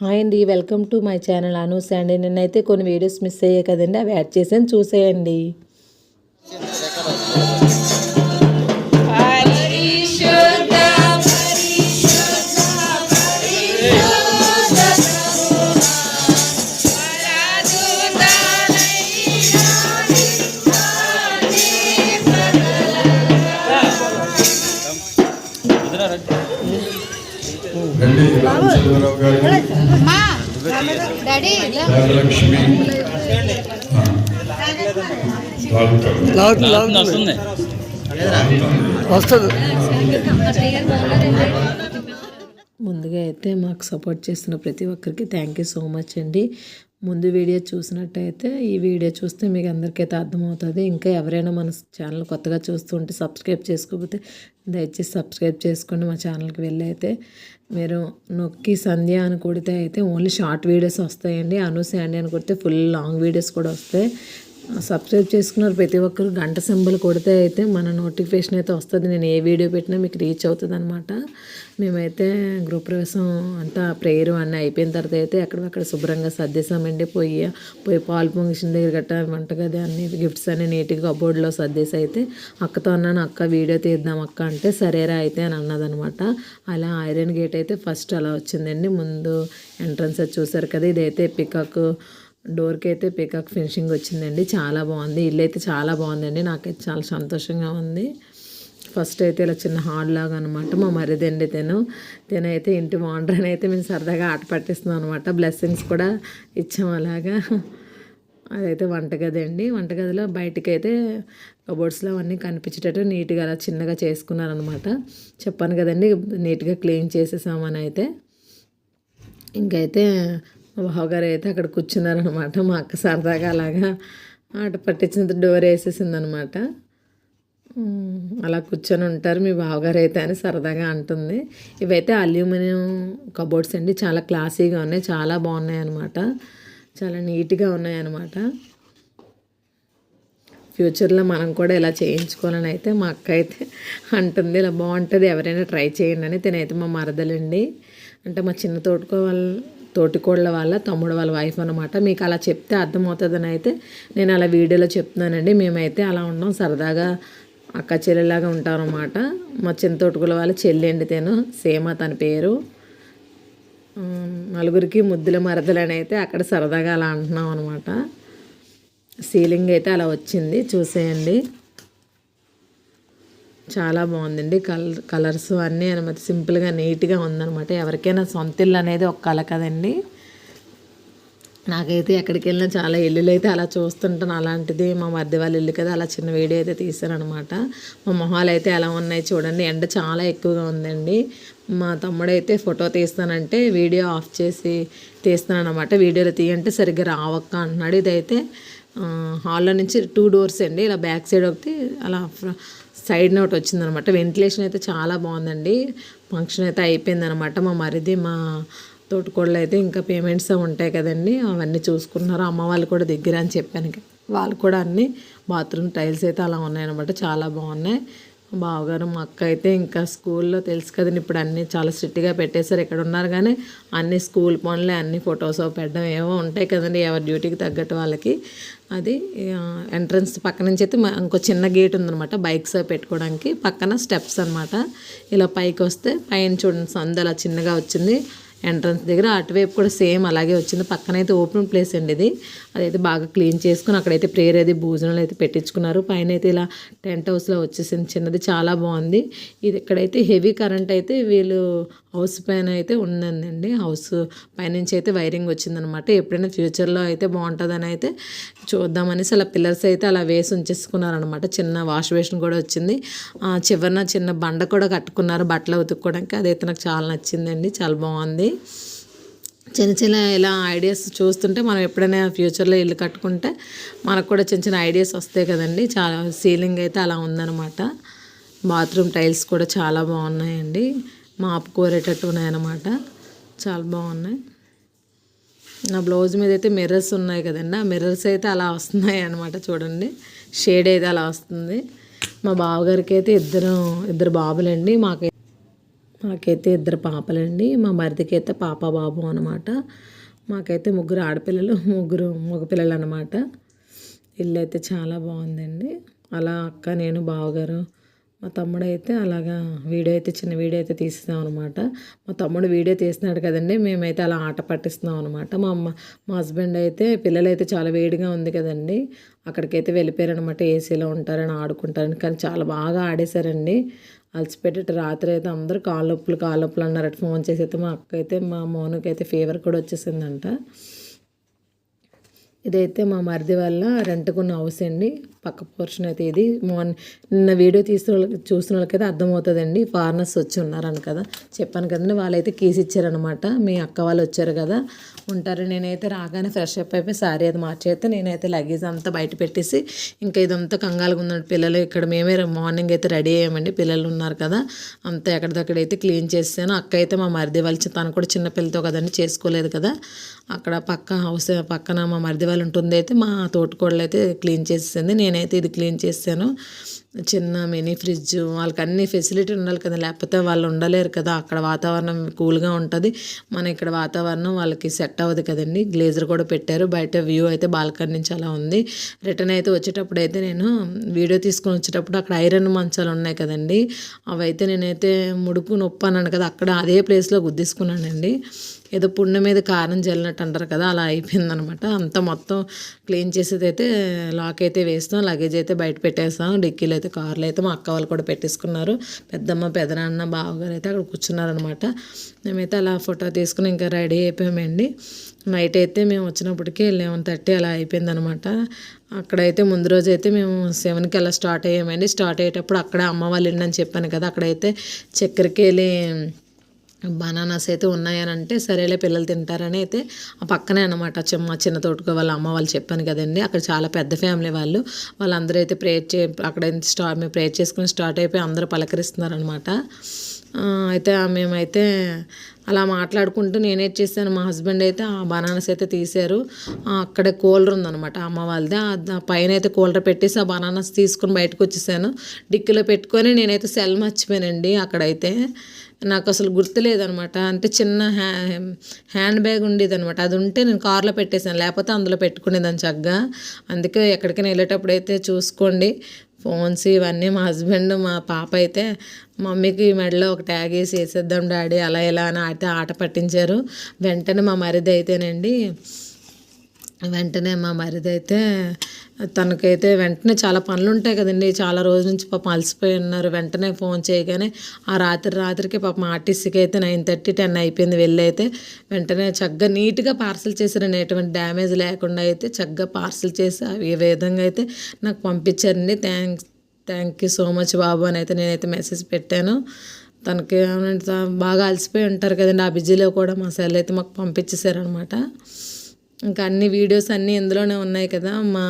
Hi అండి, welcome to my channel Anu's అండి. నేనైతే కొన్ని వీడియోస్ మిస్ అయ్యాయి కదండి, అవి యాడ్ చేసాను, చూసేయండి. రామచంద్రరావు గారికి లక్ష్మి ముందుగా అయితే మాకు సపోర్ట్ చేస్తున్న ప్రతి ఒక్కరికి థ్యాంక్ యూ సో మచ్ అండి. ముందు వీడియో చూసినట్టయితే ఈ వీడియో చూస్తే మీకు అందరికైతే అర్థమవుతుంది. ఇంకా ఎవరైనా మన ఛానల్ కొత్తగా చూస్తుంటే సబ్స్క్రైబ్ చేసుకోకపోతే దయచేసి సబ్స్క్రైబ్ చేసుకోండి. మా ఛానల్కి వెళ్ళి అయితే మీరు నొక్కి సంధ్య అని కొడితే అయితే ఓన్లీ షార్ట్ వీడియోస్ వస్తాయండి. అనూస్ అండి అని కొడితే ఫుల్ లాంగ్ వీడియోస్ కూడా వస్తాయి. సబ్స్క్రైబ్ చేసుకున్నారు ప్రతి ఒక్కరు. గంట సింబల్ కొడితే అయితే మన నోటిఫికేషన్ అయితే వస్తుంది. నేను ఏ వీడియో పెట్టినా మీకు రీచ్ అవుతుంది అనమాట. మేమైతే గృహప్రవేశం అంతా ప్రేయర్ అన్నీ అయిపోయిన తర్వాత అయితే అక్కడ శుభ్రంగా సర్దేశామండి. పోయి పాలు పొంగిషన్ దగ్గర గట్ట వంటగది అన్ని గిఫ్ట్స్ అన్నీ నీట్గా కబోర్డ్లో సర్దేసి అయితే అక్కతో అన్నాను, అక్క వీడియో తీద్దాం అక్క అంటే సరేరా అయితే అని అన్నదనమాట. అలా ఐరన్ గేట్ అయితే ఫస్ట్ అలా వచ్చిందండి. ముందు ఎంట్రన్స్ అది చూసారు కదా, ఇదైతే పికాక్ డోర్కి అయితే పికాక్ ఫినిషింగ్ వచ్చిందండి. చాలా బాగుంది, ఇల్లు అయితే చాలా బాగుందండి. నాకైతే చాలా సంతోషంగా ఉంది. ఫస్ట్ అయితే ఇలా చిన్న హాల్ లాగా అనమాట. మా మరిదండి తనైతే ఇంటి ఓనర్ అని అయితే మేము సరదాగా ఆట పట్టిస్తున్నాం అనమాట. బ్లెస్సింగ్స్ కూడా ఇచ్చాం అలాగా. అదైతే వంటగది అండి. వంటగదిలో బయటికి అయితే కబోర్డ్స్లో అవన్నీ కనిపించేటట్టు నీట్గా అలా చిన్నగా చేసుకున్నారనమాట. చెప్పాను కదండి, నీట్గా క్లీన్ చేసేసామని అయితే. ఇంకైతే మా బావగారు అయితే అక్కడ కూర్చున్నారనమాట. మా అక్క సరదాగా అలాగా ఆట పట్టించినంత డోర్ వేసేసిందనమాట. అలా కూర్చొని ఉంటారు మీ బావగారు అయితే అని సరదాగా అంటుంది. ఇవైతే అల్యూమినియం కబోర్డ్స్ అండి. చాలా క్లాసీగా ఉన్నాయి, చాలా బాగున్నాయి అనమాట. చాలా నీట్గా ఉన్నాయి అనమాట. ఫ్యూచర్లో మనం కూడా ఇలా చేయించుకోవాలని అయితే మా అక్క అయితే అంటుంది. ఇలా బాగుంటుంది, ఎవరైనా ట్రై చేయండి అని. తినైతే మా మరదలండి, అంటే మా చిన్న తోటికోళ్ళ వాళ్ళ తమ్ముడు వాళ్ళ వైఫ్ అనమాట. మీకు అలా చెప్తే అర్థమవుతుందని అయితే నేను అలా వీడియోలో చెప్తున్నానండి. మేమైతే అలా ఉన్నాం, సరదాగా అక్క చెల్లెలాగా ఉంటాం అనమాట. మా చిన్న తోటికోళ్ళ వాళ్ళ చెల్లి అండి సేమ తన పేరు. నలుగురికి ముద్దుల మరదలని అయితే అక్కడ సరదాగా అలా అంటున్నాం అనమాట. సీలింగ్ అయితే అలా వచ్చింది, చూసేయండి. చాలా బాగుందండి. కలర్స్ అన్నీ అనమాట. సింపుల్గా నీట్గా ఉందనమాట. ఎవరికైనా సొంత ఇల్లు అనేది ఒక కళ కదండి. నాకైతే ఎక్కడికి వెళ్ళినా చాలా ఇల్లులు అయితే అలా చూస్తుంటాను. అలాంటిది మా మధ్య వాళ్ళ ఇల్లు కదా, అలా చిన్న వీడియో అయితే తీసాను అనమాట. మా మొహాలు అయితే ఎలా ఉన్నాయి చూడండి. ఎండ చాలా ఎక్కువగా ఉందండి. మా తమ్ముడు అయితే ఫోటో తీస్తానంటే వీడియో ఆఫ్ చేసి తీస్తాను అనమాట. వీడియోలో తీయంటే సరిగ్గా రావక్క అంటున్నాడు. ఇదైతే హాల్లో నుంచి 2 డోర్స్ అండి. ఇలా బ్యాక్ సైడ్ ఒకటి, అలా సైడ్ నోట్ వచ్చిందనమాట. వెంటిలేషన్ అయితే చాలా బాగుందండి. ఫంక్షన్ అయితే అయిపోయిందనమాట. మా మరిది మా తోటికోళ్ళు అయితే ఇంకా పేమెంట్స్ ఉంటాయి కదండి, అవన్నీ చూసుకున్నారు. అమ్మ వాళ్ళు కూడా దగ్గర అని చెప్పాను, వాళ్ళు కూడా అన్నీ బాత్రూమ్ టైల్స్ అయితే అలా ఉన్నాయన్నమాట. చాలా బాగున్నాయి. బావగారు మా అక్క అయితే ఇంకా స్కూల్లో తెలుసు కదండి, ఇప్పుడు అన్నీ చాలా స్ట్రిక్ట్గా పెట్టేశారు. ఎక్కడ ఉన్నారు కానీ అన్ని స్కూల్ పనులే, అన్ని ఫొటోస్ పెట్టడం ఏవో ఉంటాయి కదండి, ఎవరి డ్యూటీకి తగ్గట్టు వాళ్ళకి. అది ఎంట్రన్స్ పక్క నుంచి అయితే ఇంకో చిన్న గేట్ ఉందనమాట, బైక్స్ పెట్టుకోవడానికి. పక్కన స్టెప్స్ అనమాట. ఇలా పైకి వస్తే పైన చూడండి సందు అలా చిన్నగా వచ్చింది ఎంట్రన్స్ దగ్గర. అటువైపు కూడా సేమ్ అలాగే వచ్చింది. పక్కన అయితే ఓపెన్ ప్లేస్ అండి ఇది. అదైతే బాగా క్లీన్ చేసుకుని అక్కడైతే ప్రేయర్ అయితే భోజనాలు అయితే పెట్టించుకున్నారు. పైన అయితే ఇలా టెంట్ హౌస్లో వచ్చేసింది చిన్నది, చాలా బాగుంది. ఇది ఇక్కడైతే హెవీ కరెంట్ అయితే వీళ్ళు హౌస్ పైన అయితే ఉందండి. హౌస్ పైనుంచి అయితే వైరింగ్ వచ్చిందనమాట. ఎప్పుడైనా ఫ్యూచర్లో అయితే బాగుంటుందని అయితే చూద్దామనేసి అలా పిల్లర్స్ అయితే అలా వేసి ఉంచేసుకున్నారనమాట. చిన్న వాష్ బేసిన్ కూడా వచ్చింది. చివరిన చిన్న బండ కూడా కట్టుకున్నారు బట్టలు ఉతుక్కోవడానికి. అదైతే నాకు చాలా నచ్చిందండి, చాలా బాగుంది. చిన్న చిన్న ఇలా ఐడియాస్ చూస్తుంటే మనం ఎప్పుడైనా ఫ్యూచర్లో ఇల్లు కట్టుకుంటే మనకు కూడా చిన్న చిన్న ఐడియాస్ వస్తాయి కదండి. చాలా సీలింగ్ అయితే అలా ఉందన్నమాట. బాత్రూమ్ టైల్స్ కూడా చాలా బాగున్నాయండి, మాపు కోరేటట్టు ఉన్నాయన్నమాట. చాలా బాగున్నాయి. నా బ్లౌజ్ మీద అయితే మిర్రర్స్ ఉన్నాయి కదండి, ఆ మిర్రర్స్ అయితే అలా వస్తున్నాయి అనమాట. చూడండి షేడ్ అయితే అలా వస్తుంది. మా బావగారికి అయితే ఇద్దరు బాబులండి. మాకు నాకైతే 2 పాపలండి. మా మరిదికి అయితే పాప బాబు అనమాట. మాకైతే 3 ఆడపిల్లలు, 3 మగపిల్లలు అనమాట. ఇల్లు అయితే చాలా బాగుందండి. అలా అక్క, నేను, బావగారు, మా తమ్ముడైతే అలాగా చిన్న వీడియో అయితే తీస్తున్నాం అనమాట. మా తమ్ముడు వీడియో తీస్తున్నాడు కదండి, మేమైతే అలా ఆట పట్టిస్తున్నాం అనమాట. మా హస్బెండ్ అయితే పిల్లలైతే చాలా వేడిగా ఉంది కదండి, అక్కడికైతే వెళ్ళిపోయారనమాట. ఏసీలో ఉంటారని ఆడుకుంటారని. కానీ చాలా బాగా ఆడేశారండి. అలసిపెట్టేట రాత్రి అయితే అందరూ కాళ్ళు నొప్పులు అన్నారట. ఫోన్ చేసి అయితే మా అక్క అయితే మా మౌనకి అయితే ఫీవర్ కూడా వచ్చేసిందంట. ఇదైతే మా మరిది వల్ల రెంట్కున్న హౌస్ అండి. పక్క పోర్షన్ అయితే ఇది. నిన్న వీడియో చూస్తున్న వాళ్ళకైతే అర్థమవుతుందండి. ఫారినర్స్ వచ్చి ఉన్నారని కదా చెప్పాను కదండి. వాళ్ళైతే కీస్ ఇచ్చారనమాట. మీ అక్క వాళ్ళు వచ్చారు కదా ఉంటారు. నేనైతే రాగానే ఫ్రెష్ అప్ అయిపోయి సారీ అది మార్చేస్తే నేనైతే లగేజ్ అంతా బయట పెట్టేసి ఇంకా ఇదంతా కంగాలుగా ఉందండి. పిల్లలు ఇక్కడ మేమే మార్నింగ్ అయితే రెడీ అయ్యామండి. పిల్లలు ఉన్నారు కదా, అంతా ఎక్కడిదక్కడైతే క్లీన్ చేసాను. అక్క అయితే మా మరిది వాళ్ళు తను కూడా చిన్న పిల్లతో కదండి చేసుకోలేదు కదా. అక్కడ పక్కన మా మరిది వాళ్ళు ఉంటుంది అయితే మా తోటకోడలు అయితే క్లీన్ చేసేసింది. నేనైతే ఇది క్లీన్ చేశాను. చిన్న మినీ ఫ్రిడ్జ్, వాళ్ళకి అన్ని ఫెసిలిటీ ఉండాలి కదా, లేకపోతే వాళ్ళు ఉండలేరు కదా. అక్కడ వాతావరణం కూల్గా ఉంటుంది, మన ఇక్కడ వాతావరణం వాళ్ళకి సెట్ అవ్వదు కదండి. గ్లేజర్ కూడా పెట్టారు. బయట వ్యూ అయితే బాల్కనీ నుంచి అలా ఉంది. రిటర్న్ అయితే వచ్చేటప్పుడు అయితే నేను వీడియో తీసుకొని వచ్చేటప్పుడు అక్కడ ఐరన్ మంచాలు ఉన్నాయి కదండి, అవైతే నేనైతే ముడుకు నొప్పి అన్నాను కదా, అక్కడ అదే ప్లేస్లో గుద్దేసుకున్నానండి. ఏదో పుండె మీద కారం జల్లినట్టు అంటారు కదా, అలా అయిపోయిందనమాట. అంతా మొత్తం క్లీన్ చేసేది అయితే లాక్ అయితే వేస్తాం. లగేజ్ అయితే బయట పెట్టేస్తాం. డిక్కీలు అయితే కార్లు అయితే మా అక్క వాళ్ళు కూడా పెట్టేసుకున్నారు. పెద్దమ్మ, పెదనాన్న, బావగారు అయితే అక్కడ కూర్చున్నారనమాట. మేమైతే అలా ఫోటో తీసుకుని ఇంకా రెడీ అయిపోయామండి. నైట్ అయితే మేము వచ్చినప్పటికీ 11:30 అలా అయిపోయిందనమాట. అక్కడైతే ముందు రోజు అయితే మేము 7కి అలా స్టార్ట్ అయ్యామండి. స్టార్ట్ అయ్యేటప్పుడు అక్కడ అమ్మ వాళ్ళు అని చెప్పాను కదా, అక్కడైతే చక్కెరకేళి బనానాస్ అయితే ఉన్నాయని అంటే సరేలే పిల్లలు తింటారని అయితే ఆ పక్కనే అనమాట మా చిన్న తోటకు వాళ్ళ అమ్మ వాళ్ళు చెప్పాను కదండి. అక్కడ చాలా పెద్ద ఫ్యామిలీ వాళ్ళందరూ అయితే అక్కడ మేము ప్రేయర్ చేసుకుని స్టార్ట్ అయిపోయి అందరూ పలకరిస్తున్నారనమాట. అయితే మేమైతే అలా మాట్లాడుకుంటూ నేనేం చేశాను, మా హస్బెండ్ అయితే ఆ బనానాస్ అయితే తీశారు. అక్కడే కూలర్ ఉందనమాట అమ్మ వాళ్ళది. పైన అయితే కూలర్ పెట్టేసి ఆ బనానాస్ తీసుకుని బయటకు వచ్చేసాను. డిక్కీలో పెట్టుకొని నేనైతే సెల్ మర్చిపోయానండి. అక్కడైతే నాకు అసలు గుర్తులేదనమాట. అంటే చిన్న హ్యాండ్ బ్యాగ్ ఉండేదనమాట, అది ఉంటే నేను కార్లో పెట్టేశాను, లేకపోతే అందులో పెట్టుకునేదాన్ని చక్కగా. అందుకే ఎక్కడికైనా వెళ్ళేటప్పుడు అయితే చూసుకోండి ఫోన్స్ ఇవన్నీ. మా హస్బెండ్, మా పాప అయితే మమ్మీకి మెడలో ఒక ట్యాగ్ వేసేద్దాం డాడీ అలా ఇలా అని అయితే ఆట పట్టించారు. వెంటనే మా మరిది అయితే తనకైతే వెంటనే చాలా పనులు ఉంటాయి కదండి, చాలా రోజుల నుంచి పాపం అలసిపోయి ఉన్నారు. వెంటనే ఫోన్ చేయగానే ఆ రాత్రికి పాపం ఆర్టీసీకి అయితే 9:30, 10 అయిపోయింది. వెళ్ళి అయితే వెంటనే చక్కగా నీట్గా పార్సల్ చేశారండి. ఎటువంటి డ్యామేజ్ లేకుండా అయితే చక్కగా పార్సల్ చేసి ఈ విధంగా అయితే నాకు పంపించారండి. థ్యాంక్ యూ సో మచ్ బాబు అని అయితే నేనైతే మెసేజ్ పెట్టాను. తనకి బాగా అలసిపోయి ఉంటారు కదండి, ఆ బిజీలో కూడా మా సెల్ అయితే మాకు పంపించేశారనమాట. ఇంకా అన్ని వీడియోస్ అన్నీ ఇందులోనే ఉన్నాయి కదా. మా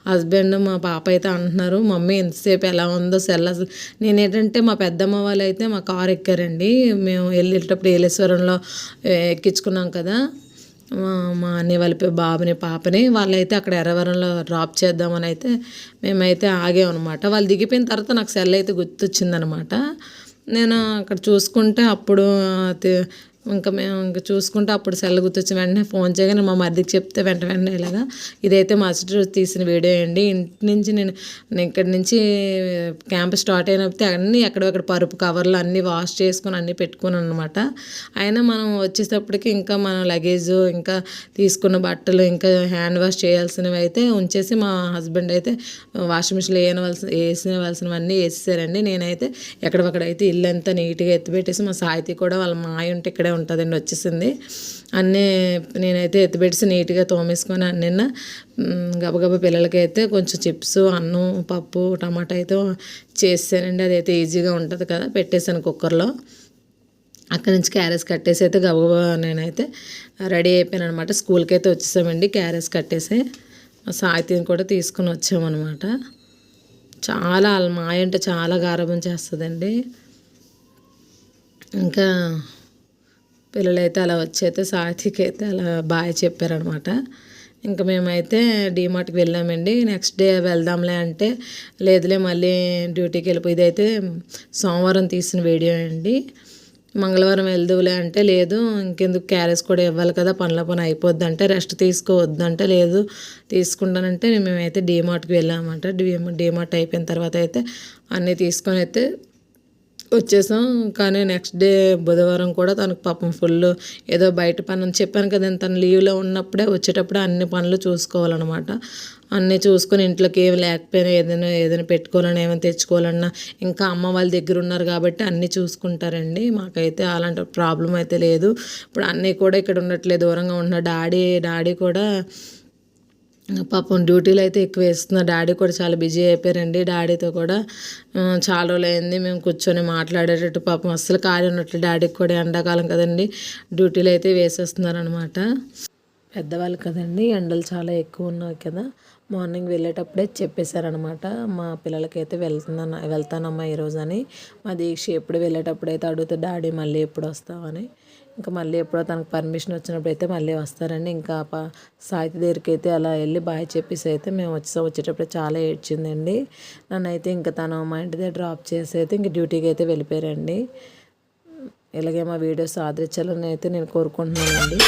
హస్బెండ్, మా పాప అయితే అంటున్నారు, మమ్మీ ఎంతసేపు ఎలా ఉందో సెల్. అసలు నేనేంటంటే మా పెద్దమ్మ వాళ్ళు అయితే మా కారు ఎక్కారండి. మేము వెళ్ళేటప్పుడు ఏలేశ్వరంలో ఎక్కించుకున్నాం కదా మా అన్నయ్య వాళ్ళ బాబుని, పాపని. వాళ్ళైతే అక్కడ ఎర్రవరంలో డ్రాప్ చేద్దామని అయితే మేమైతే ఆగామన్నమాట. వాళ్ళు దిగిపోయిన తర్వాత నాకు సెల్ అయితే గుర్తొచ్చిందనమాట. నేను అక్కడ చూసుకుంటే అప్పుడు మేము చూసుకుంటే అప్పుడు సెల్ గుర్తొచ్చి వెంటనే ఫోన్ చేయగానే మా మరిదికి చెప్తే వెంటనే ఇలాగా ఇదైతే మరుసటి రోజు తీసిన వీడియో అండి. ఇంటి నుంచి నేను ఇక్కడి నుంచి క్యాంప్ స్టార్ట్ అయినప్పుడు అన్నీ ఎక్కడెక్కడ పరుపు కవర్లు అన్నీ వాష్ చేసుకొని అన్నీ పెట్టుకున్నాను అనమాట. అయినా మనం వచ్చేటప్పటికి ఇంకా మన లగేజ్, ఇంకా తీసుకున్న బట్టలు, ఇంకా హ్యాండ్ వాష్ చేయాల్సినవి అయితే ఉంచేసి మా హస్బెండ్ అయితే వాషింగ్ మిషన్లో వేసినవన్నీ వేసేసారండి. నేనైతే ఎక్కడైతే ఇల్లు అంతా నీట్గా ఎత్తిపెట్టేసి మా సాయితీ కూడా వాళ్ళ మాయ ఉంటే ఇక్కడే ఉంటుందండి వచ్చేసింది. అన్నీ నేనైతే ఎత్తిపెట్టేసి నీట్గా తోమేసుకొని నిన్న గబగబా పిల్లలకైతే కొంచెం చిప్స్, అన్నం, పప్పు, టమాటా అయితే చేసానండి. అదైతే ఈజీగా ఉంటుంది కదా, పెట్టేశాను కుక్కర్లో. అక్కడి నుంచి క్యారేజ్ కట్టేసి అయితే గబగబా నేనైతే రెడీ అయిపోయాను అనమాట. స్కూల్కి అయితే వచ్చేసామండి. క్యారేజ్ కట్టేసి సాయితీని కూడా తీసుకుని వచ్చామన్నమాట. చాలా మాయ అంటే చాలా గారాబం చేస్తుందండి. ఇంకా పిల్లలైతే అలా వచ్చైతే సాయితీకి అయితే అలా బాయ్ చెప్పారనమాట. ఇంకా మేమైతే డీమార్ట్కి వెళ్ళామండి. నెక్స్ట్ డే వెళ్దాంలే అంటే లేదులే మళ్ళీ డ్యూటీకి వెళ్ళిపోయి. ఇదైతే సోమవారం తీసిన వీడియో అండి. మంగళవారం వెళ్దువులే అంటే లేదు ఇంకెందుకు క్యారేజ్ కూడా ఇవ్వాలి కదా పనుల పని అయిపోద్ది అంటే రెస్ట్ తీసుకోవద్దంటే లేదు తీసుకుంటానంటే మేమైతే డీమార్ట్కి వెళ్ళామన్నమాట. డీమార్ట్ అయిపోయిన తర్వాత అయితే అన్నీ తీసుకొని అయితే వచ్చేసాం. కానీ నెక్స్ట్ డే బుధవారం కూడా తనకు పాపం ఫుల్ ఏదో బయట పని అని చెప్పాను కదండి, తను లీవ్లో ఉన్నప్పుడే వచ్చేటప్పుడే అన్ని పనులు చూసుకోవాలన్నమాట. అన్నీ చూసుకొని ఇంట్లోకి ఏమి లేకపోయినా ఏదైనా పెట్టుకోవాలన్నా ఏమైనా తెచ్చుకోవాలన్నా ఇంకా అమ్మ వాళ్ళ దగ్గర ఉన్నారు కాబట్టి అన్నీ చూసుకుంటారండి. మాకైతే అలాంటి ప్రాబ్లం అయితే లేదు. ఇప్పుడు అన్నీ కూడా ఇక్కడ ఉండట్లేదు, దూరంగా ఉంటున్న డాడీ కూడా పాపం డ్యూటీలు అయితే ఎక్కువ వేస్తున్నారు. డాడీ కూడా చాలా బిజీ అయిపోయారండి. డాడీతో కూడా చాలా రోజులు అయింది మేము కూర్చొని మాట్లాడేటట్టు. పాపం అస్సలు ఖాళీ ఉన్నట్లు, డాడీకి కూడా ఎండాకాలం కదండి డ్యూటీలు అయితే వేసేస్తున్నారు అనమాట. పెద్దవాళ్ళు కదండి, ఎండలు చాలా ఎక్కువ ఉన్నాయి కదా. మార్నింగ్ వెళ్ళేటప్పుడే చెప్పేశారనమాట, మా పిల్లలకైతే వెళ్తానమ్మా ఈరోజు అని. మా దీక్ష ఎప్పుడు వెళ్ళేటప్పుడు అయితే అడుగుతా డాడీ మళ్ళీ ఎప్పుడు వస్తావని. ఇంకా మళ్ళీ ఎప్పుడో తనకు పర్మిషన్ వచ్చినప్పుడు అయితే మళ్ళీ వస్తారండి. ఇంకా సాహితీ దగ్గరికి అయితే అలా వెళ్ళి బాయ్ చెప్పేసి అయితే మేము వచ్చేటప్పుడు చాలా ఏడ్చిందండి. నన్ను అయితే ఇంకా తను మా ఇంటి దగ్గర డ్రాప్ చేసి అయితే ఇంక డ్యూటీకి అయితే వెళ్ళిపోయారండి. ఇలాగే మా వీడియోస్ ఆదరించాలని అయితే నేను కోరుకుంటున్నానండి.